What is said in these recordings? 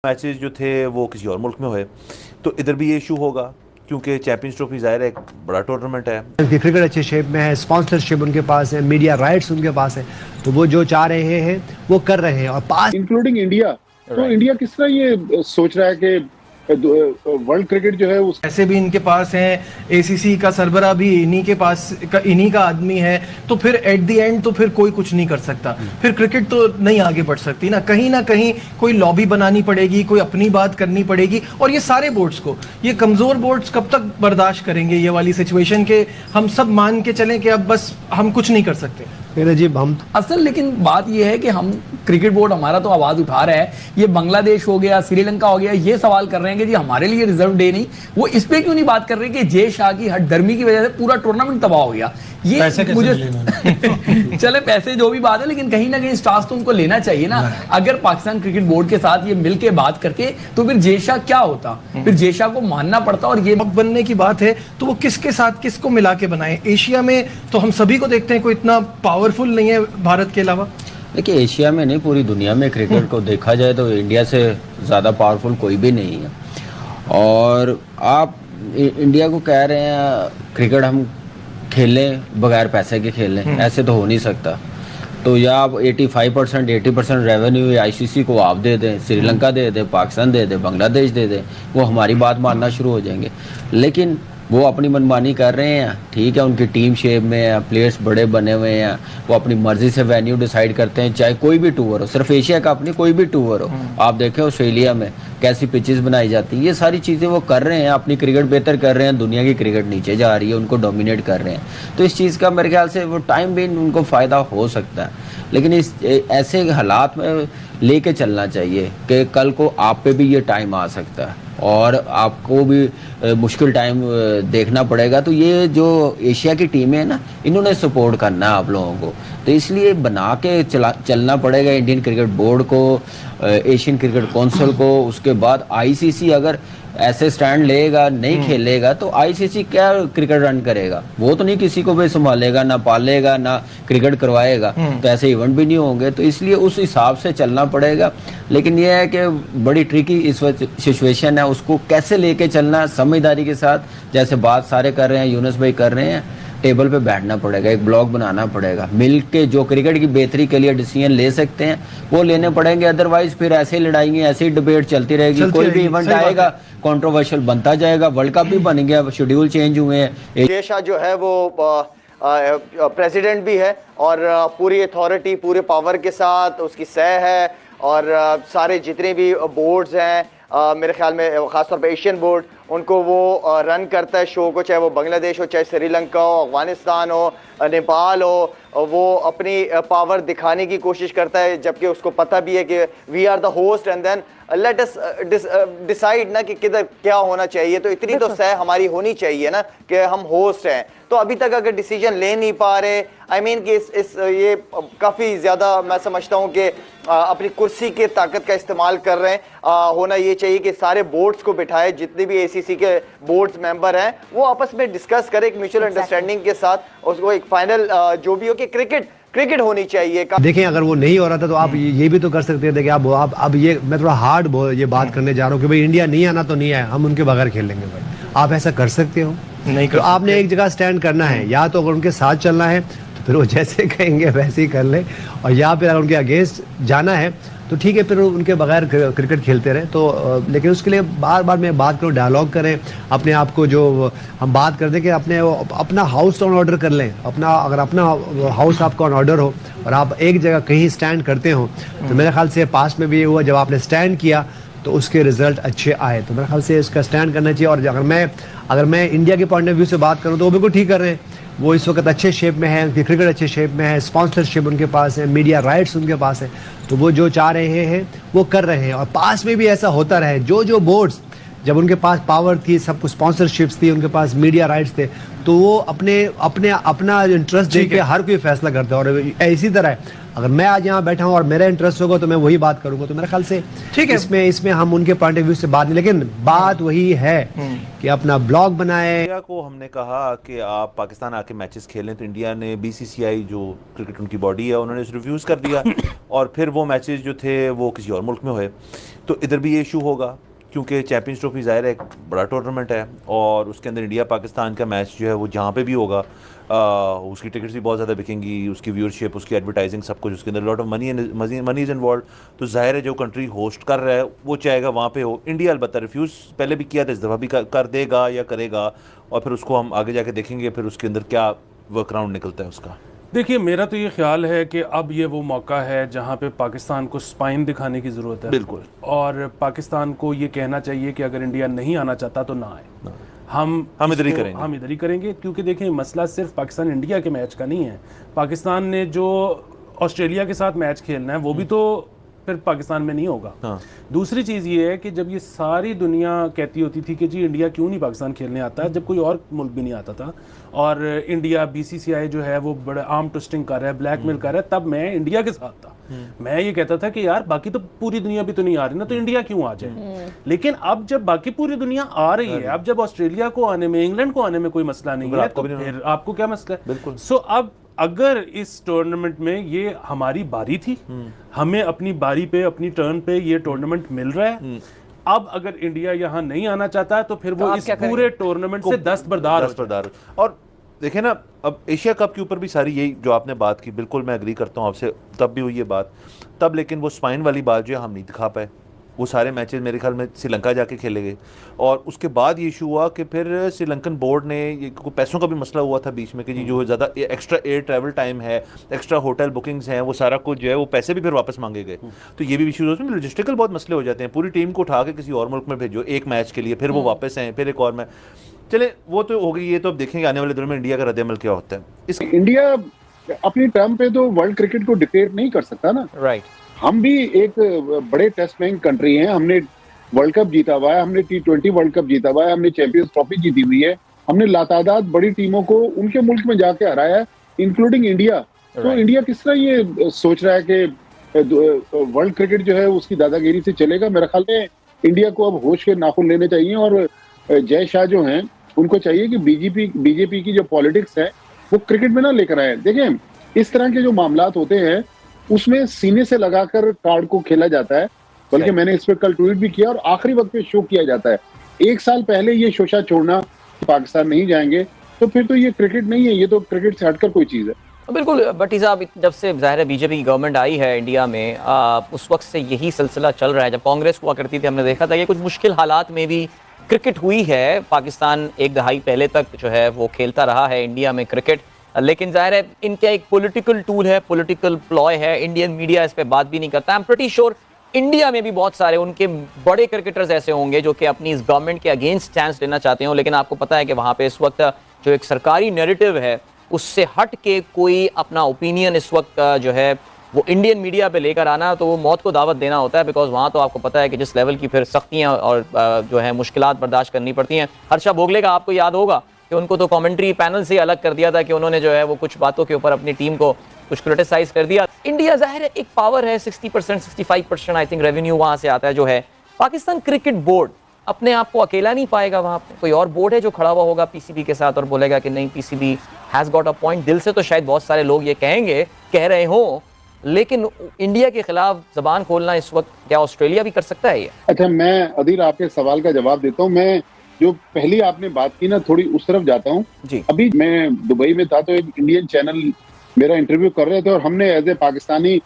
Matches जो थे वो किसी और मुल्क में हुए, तो इधर भी ये इशू होगा क्योंकि चैंपियंस ट्रॉफी ज़ाहिर है एक बड़ा टूर्नामेंट है। क्रिकेट अच्छे शेप में है, स्पॉन्सरशिप उनके पास है, मीडिया राइट्स उनके पास है, तो वो जो चाह रहे हैं वो कर रहे हैं। और पास इंक्लूडिंग इंडिया, तो इंडिया किस तरह ये सोच रहा है कि वर्ल्ड क्रिकेट जो है उस ऐसे भी इनके पास हैं, एसीसी का सरबरा भी इन्हीं के पास इन्हीं का आदमी है, तो फिर एट द एंड तो फिर कोई कुछ नहीं कर सकता, फिर क्रिकेट तो नहीं आगे बढ़ सकती ना कहीं कोई लॉबी बनानी पड़ेगी, कोई अपनी बात करनी पड़ेगी। और ये सारे बोर्ड्स को, ये कमजोर बोर्ड्स कब तक बर्दाश्त करेंगे ये वाली सिचुएशन के हम सब मान के चलें कि अब बस हम कुछ नहीं कर सकते। जी हम असल लेकिन बात यह है कि हम क्रिकेट बोर्ड हमारा तो आवाज उठा रहा है, ये बांग्लादेश हो गया, श्रीलंका हो गया, ये सवाल कर रहे हैं कि जी हमारे लिए रिजर्व डे नहीं, वो इस पे क्यों नहीं बात कर रहे कि जय शाह की हठधर्मी की वजह से पूरा टूर्नामेंट तबाह हो गया। ये मुझे चले पैसे जो भी बात है, लेकिन कहीं ना कहीं स्टार्स तो उनको लेना चाहिए ना। अगर पाकिस्तान क्रिकेट बोर्ड के साथ ये मिलके बात करके तो फिर जय शाह क्या होता, फिर जय शाह को मानना पड़ता। और ये बनने की बात है तो वो किसके साथ किसको मिला के बनाए। एशिया में तो हम सभी को देखते हैं कोई इतना पावरफुल नहीं है भारत के अलावा। देखिए एशिया में नहीं, पूरी दुनिया में क्रिकेट को देखा जाए तो इंडिया से ज़्यादा पावरफुल कोई भी नहीं है। और आप इंडिया को कह रहे हैं क्रिकेट हम खेलें बगैर पैसे के खेलें, ऐसे तो हो नहीं सकता। तो या आप 85% 80% रेवेन्यू आईसीसी को आप दे दें, श्रीलंका दे दें, पाकिस्तान दे दें, बांग्लादेश दे दें, वो हमारी बात मानना शुरू हो जाएंगे। लेकिन वो अपनी मनमानी कर रहे हैं, ठीक है, उनकी टीम शेप में है, प्लेयर्स बड़े बने हुए हैं, वो अपनी मर्जी से वेन्यू डिसाइड करते हैं, चाहे कोई भी टूर हो, सिर्फ एशिया का अपनी कोई भी टूर हो। आप देखें ऑस्ट्रेलिया में कैसी पिचेस बनाई जाती है, ये सारी चीज़ें वो कर रहे हैं, अपनी क्रिकेट बेहतर कर रहे हैं, दुनिया की क्रिकेट नीचे जा रही है, उनको डोमिनेट कर रहे हैं। तो इस चीज़ का मेरे ख्याल से वो टाइम भी उनको फ़ायदा हो सकता है, लेकिन इस ऐसे हालात में लेके चलना चाहिए कि कल को आप पे भी ये टाइम आ सकता है और आपको भी मुश्किल टाइम देखना पड़ेगा। तो ये जो एशिया की टीमें हैं ना, इन्होंने सपोर्ट करना है आप लोगों को, तो इसलिए बना के चलना पड़ेगा इंडियन क्रिकेट बोर्ड को, एशियन क्रिकेट काउंसिल को। उसके बाद आईसीसी अगर ऐसे स्टैंड लेगा, नहीं खेलेगा, तो आईसीसी क्या क्रिकेट रन करेगा? वो तो नहीं किसी को भी संभालेगा, ना पालेगा, ना क्रिकेट करवाएगा, तो ऐसे इवेंट भी नहीं होंगे। तो इसलिए उस हिसाब से चलना पड़ेगा। लेकिन यह है कि बड़ी ट्रिकी इस वक्त सिचुएशन है, उसको कैसे लेके चलना समझदारी के साथ, जैसे बात सारे कर रहे हैं, यूनुस भाई कर रहे हैं, टेबल पे बैठना पड़ेगा, एक ब्लॉग बनाना पड़ेगा, मिल के जो क्रिकेट की बेहतरी के लिए डिसीजन ले सकते हैं वो लेने पड़ेंगे। अदरवाइज फिर ऐसे ही लड़ाइयाँ, ऐसे ही डिबेट चलती रहेगी, कोई भी इवेंट आएगा कंट्रोवर्शियल बनता जाएगा। वर्ल्ड कप भी बन गया, शेड्यूल चेंज हुए हैं। जय शाह जो है वो प्रेसिडेंट भी है और पूरी अथॉरिटी पूरे पावर के साथ उसकी सह है, और सारे जितने भी बोर्ड्स हैं मेरे ख्याल में ख़ासतौर पर एशियन बोर्ड, उनको वो रन करता है शो को, चाहे वो बांग्लादेश हो, चाहे श्रीलंका हो, अफगानिस्तान हो, नेपाल हो, वो अपनी पावर दिखाने की कोशिश करता है, जबकि उसको पता भी है कि we are the host and then let us decide ना कि किधर क्या होना चाहिए। तो इतनी तो सह हमारी होनी चाहिए ना कि हम होस्ट हैं। तो अभी तक अगर डिसीजन ले नहीं पा रहे, आई मीन कि ये काफ़ी ज़्यादा मैं समझता हूँ कि अपनी कुर्सी के ताकत का इस्तेमाल कर रहे हैं। होना ये चाहिए कि सारे बोर्ड्स को बिठाए, जितने भी एसीसी के बोर्ड्स मेंबर हैं वो आपस में डिस्कस करें एक म्यूचुअल अंडरस्टैंडिंग के साथ, उसको एक फाइनल जो भी हो कि क्रिकेट होनी चाहिए। देखें अगर वो नहीं हो रहा था तो आप ये भी तो कर सकते थे कि आप अब ये मैं थोड़ा हार्ड ये बात करने जा रहा हूँ कि भाई इंडिया नहीं आना तो नहीं आया, हम उनके बगैर खेल लेंगे। भाई आप ऐसा कर सकते हो? नहीं कर। तो आपने एक जगह स्टैंड करना है, या तो अगर उनके साथ चलना है तो फिर वो जैसे कहेंगे वैसे ही कर ले, और या फिर अगर उनके अगेंस्ट जाना है तो ठीक है, फिर उनके बगैर क्रिकेट खेलते रहे। तो लेकिन उसके लिए बार बार मैं बात करूँ, डायलॉग करें अपने आप को, जो हम बात करते हैं कि अपना हाउस ऑन ऑर्डर कर लें। अगर अपना हाउस आपका ऑन ऑर्डर हो और आप एक जगह कहीं स्टैंड करते हो, तो मेरे ख्याल से पास्ट में भी ये हुआ, जब आपने स्टैंड किया तो उसके रिजल्ट अच्छे आए। तो मेरे ख्याल से इसका स्टैंड करना चाहिए। और अगर मैं इंडिया के पॉइंट ऑफ व्यू से बात करूँ तो वो बिल्कुल ठीक कर रहे हैं, वो इस वक्त अच्छे शेप में है, उनकी क्रिकेट अच्छे शेप में है, स्पॉन्सरशिप उनके पास है, मीडिया राइट्स उनके पास है, तो वो जो चाह रहे हैं वो कर रहे हैं। और पास में भी ऐसा होता रहे, जो बोर्ड्स जब उनके पास पावर थी, सब कुछ स्पॉन्सरशिप्स थी, उनके पास मीडिया राइट्स थे, तो वो अपना इंटरेस्ट देख के हर कोई फैसला करता है। और इसी तरह अगर मैं आज यहाँ बैठा हूँ और मेरा इंटरेस्ट होगा तो मैं वही बात करूंगा। तो मेरे ख्याल से ठीक है, इसमें हम उनके पॉइंट ऑफ व्यू से बात नहीं, लेकिन बात वही है कि अपना ब्लॉग बनाए। इंडिया को हमने कहा कि आप पाकिस्तान आके मैचेस खेलें, तो इंडिया ने बीसीसीआई जो क्रिकेट उनकी बॉडी है उन्होंने रिफ्यूज़ कर दिया और फिर वो मैचेस जो थे वो किसी और मुल्क में हुए। तो इधर भी ये इशू होगा, क्योंकि चैम्पियंस ट्रॉफी ज़ाहिर है एक बड़ा टूर्नामेंट है और उसके अंदर इंडिया पाकिस्तान का मैच जो है वो जहाँ पे भी होगा उसकी टिकट्स भी बहुत ज़्यादा बिकेंगी, उसकी व्यूअरशिप, उसकी एडवर्टाइजिंग, सब कुछ, उसके अंदर lot of money is involve. तो ज़ाहिर है जो कंट्री होस्ट कर रहा है वो चाहेगा वहाँ पे हो। इंडिया अलबत्ता रिफ्यूज़ पहले भी किया था, इस दफ़ा भी कर देगा या करेगा, और फिर उसको हम आगे जाके देखेंगे फिर उसके अंदर क्या वर्क राउंड निकलता है उसका। देखिए, मेरा तो ये ख्याल है कि अब ये वो मौका है जहाँ पे पाकिस्तान को स्पाइन दिखाने की ज़रूरत है। बिल्कुल। और पाकिस्तान को ये कहना चाहिए कि अगर इंडिया नहीं आना चाहता तो ना आए, हम इधर ही करेंगे, हम इधर ही करेंगे। क्योंकि देखिए, मसला सिर्फ पाकिस्तान इंडिया के मैच का नहीं है। पाकिस्तान ने जो ऑस्ट्रेलिया के साथ मैच खेलना है वो भी तो फिर पाकिस्तान में नहीं होगा। हाँ। दूसरी चीज़ ये है कि जब ये सारी दुनिया कहती होती थी कि जी इंडिया क्यों नहीं पाकिस्तान खेलने आता है, जब कोई और मुल्क भी नहीं आता था, और इंडिया BCCI जो है वो बड़ा आर्म ट्विस्टिंग कर रहा है, ब्लैकमेल कर रहा है, तब मैं इंडिया के साथ था। मैं ये कहता था कि यार बाकी तो पूरी दुनिया भी तो नहीं आ रही ना, तो इंडिया क्यों आ जाए। लेकिन अब जब बाकी पूरी दुनिया आ रही है, अब जब ऑस्ट्रेलिया को आने में, इंग्लैंड को आने में कोई मसला नहीं है, तो फिर आपको क्या मसला है। बिल्कुल। सो अब अगर इस टूर्नामेंट में ये हमारी बारी थी, हमें अपनी बारी पे, अपनी टर्न पे ये टूर्नामेंट मिल रहा है, अब अगर इंडिया यहाँ नहीं आना चाहता है तो फिर वो इस पूरे टूर्नामेंट से दस्तबरदार। और देखें ना, अब एशिया कप के ऊपर भी सारी यही जो आपने बात की, बिल्कुल मैं एग्री करता हूँ आपसे, तब भी हुई ये बात तब, लेकिन वो स्पाइन वाली बात जो है हम नहीं दिखा पाए। वो सारे मैचेस मेरे ख्याल में श्रीलंका जाके खेले गए, और उसके बाद ये इशू हुआ कि फिर श्रीलंकन बोर्ड ने ये पैसों का भी मसला हुआ था बीच में कि जी जो ज़्यादा एक्स्ट्रा एयर ट्रैवल टाइम है, एक्स्ट्रा होटल बुकिंग्स हैं, वो सारा कुछ जो है वो पैसे भी फिर वापस मांगे गए। तो ये भी इशूज़ उसमें लॉजिस्टिकल बहुत मसले हो जाते हैं। पूरी टीम को उठा के किसी और मुल्क में भेजो एक मैच के लिए, फिर वो वापस आए, फिर एक और मैच। चले वो तो हो गई, ये तो अब देखेंगे आने वाले दिनों में इंडिया का रद्द-ए-अमल क्या होता है। इस इंडिया अपनी टर्म पे तो वर्ल्ड क्रिकेट को डिक्टेट नहीं कर सकता ना। राइट। हम भी एक बड़े टेस्ट प्लेइंग कंट्री हैं, हमने वर्ल्ड कप जीता हुआ है, हमने T20 वर्ल्ड कप जीता हुआ है, हमने चैंपियंस ट्रॉफी जीती हुई है, हमने लातादाद बड़ी टीमों को उनके मुल्क में जाके हराया है, इंक्लूडिंग इंडिया। तो इंडिया किस तरह ये सोच रहा है कि वर्ल्ड क्रिकेट जो है उसकी दादागिरी से चलेगा। मेरे ख्याल में इंडिया को अब होश के नाखून लेने चाहिए, और जय शाह जो हैं उनको चाहिए कि बीजेपी की जो पॉलिटिक्स है वो क्रिकेट में ना लेकर आए। देखें, इस तरह के जो मामलात होते हैं उसमें सीने से लगाकर कार्ड को खेला जाता है, बल्कि मैंने इस पर कल ट्वीट भी किया, और आखिरी वक्त पे शो किया जाता है। एक साल पहले ये शोशा छोड़ना, पाकिस्तान नहीं जाएंगे, तो फिर तो ये क्रिकेट नहीं है, ये तो क्रिकेट से हटकर कोई चीज है। बिल्कुल भट्टी साहब, जब से ज़ाहिर है बीजेपी की गवर्नमेंट आई है इंडिया में, उस वक्त से यही सिलसिला चल रहा है। जब कांग्रेस हुआ करती थी हमने देखा था कि कुछ मुश्किल हालात में भी क्रिकेट हुई है। पाकिस्तान एक दहाई पहले तक जो है वो खेलता रहा है इंडिया में क्रिकेट, लेकिन जाहिर है इनका एक पॉलिटिकल टूल है, पॉलिटिकल प्लॉय है। इंडियन मीडिया इस पे बात भी नहीं करता। I am pretty sure India में भी बहुत सारे उनके बड़े क्रिकेटर्स ऐसे होंगे जो कि अपनी इस गवर्नमेंट के अगेंस्ट स्टैंड लेना चाहते हो, लेकिन आपको पता है कि वहाँ पे इस वक्त जो एक सरकारी नैरेटिव है उससे हट के कोई अपना ओपिनियन इस वक्त जो है वो इंडियन मीडिया पे लेकर आना, तो वो मौत को दावत देना होता है। बिकॉज वहाँ तो आपको पता है कि जिस लेवल की फिर सख्तियाँ और जो है मुश्किलात बर्दाश्त करनी पड़ती हैं। हर्षा भोगले का आपको याद होगा कि उनको तो कमेंट्री पैनल से अलग कर दिया था कि उन्होंने जो है वो कुछ बातों के ऊपर अपनी टीम को कुछ क्रिटिसाइज कर दिया। इंडिया जाहिर है एक पावर है, 60% 65% आई थिंक रेवेन्यू वहाँ से आता है जो है। पाकिस्तान क्रिकेट बोर्ड अपने आप को अकेला नहीं पाएगा, वहाँ पे कोई और बोर्ड है जो खड़ा हुआ होगा पीसीबी के साथ और बोलेगा कि नहीं PCB has got a point. दिल से तो शायद बहुत सारे लोग ये कह रहे हों, लेकिन इंडिया के खिलाफ जबान खोलना इस वक्त क्या ऑस्ट्रेलिया भी कर सकता है ये? अच्छा, मैं अदीर आपके सवाल का जवाब देता हूँ। मैं जो पहली आपने बात की ना, थोड़ी उस तरफ जाता हूँ। अभी मैं दुबई में था तो एक इंडियन चैनल मेरा इंटरव्यू कर रहे थे, और हमने एज ए पाकिस्तानी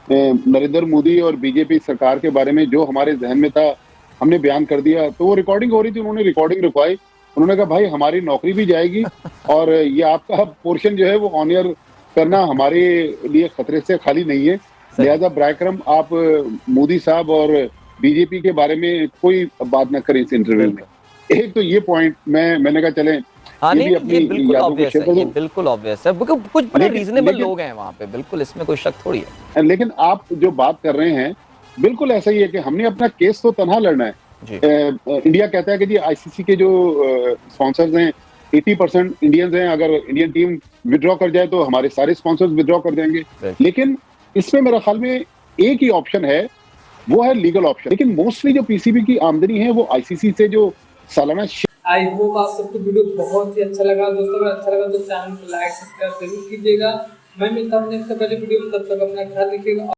नरेंद्र मोदी और बीजेपी सरकार के बारे में जो हमारे जहन में था हमने बयान कर दिया। तो वो रिकॉर्डिंग हो रही थी, उन्होंने रिकॉर्डिंग रुकवाई। उन्होंने कहा भाई हमारी नौकरी भी जाएगी और ये आपका पोर्शन जो है वो ऑन एयर करना हमारे लिए खतरे से खाली नहीं है। लिहाजा ब्रायक्रम आप मोदी साहब और बीजेपी के बारे में कोई बात ना करें इस इंटरव्यू में। एक तो ये पॉइंट मैंने कहा चलें, ये बिल्कुल ऑब्वियस है, ये बिल्कुल ऑब्वियस है, कुछ बड़े रीजनेबल लोग हैं वहाँ पे, बिल्कुल इसमें कोई शक थोड़ी है। लेकिन आप जो बात कर रहे हैं बिल्कुल ऐसा ही है कि हमने अपना केस तो तनहा लड़ना है। इंडिया कहता है कि जी आईसीसी के जो स्पॉन्सर्स हैं 80% इंडियंस हैं, अगर इंडियन टीम विड्रॉ कर जाए तो हमारे सारे स्पॉन्सर्स विड्रॉ कर देंगे। लेकिन इसमें मेरा ख्याल में एक ही ऑप्शन है, वो है लीगल ऑप्शन। लेकिन मोस्टली जो पीसीबी की आमदनी है वो आईसीसी से जो सालाना। आई होप आप सबको वीडियो बहुत ही अच्छा लगा। दोस्तों अगर अच्छा लगा तो चैनल को लाइक सब्सक्राइब जरूर कीजिएगा। मैं मिलता हूँ नेक्स्ट पहले वीडियो में, तब तक अपना ख्याल रखिएगा।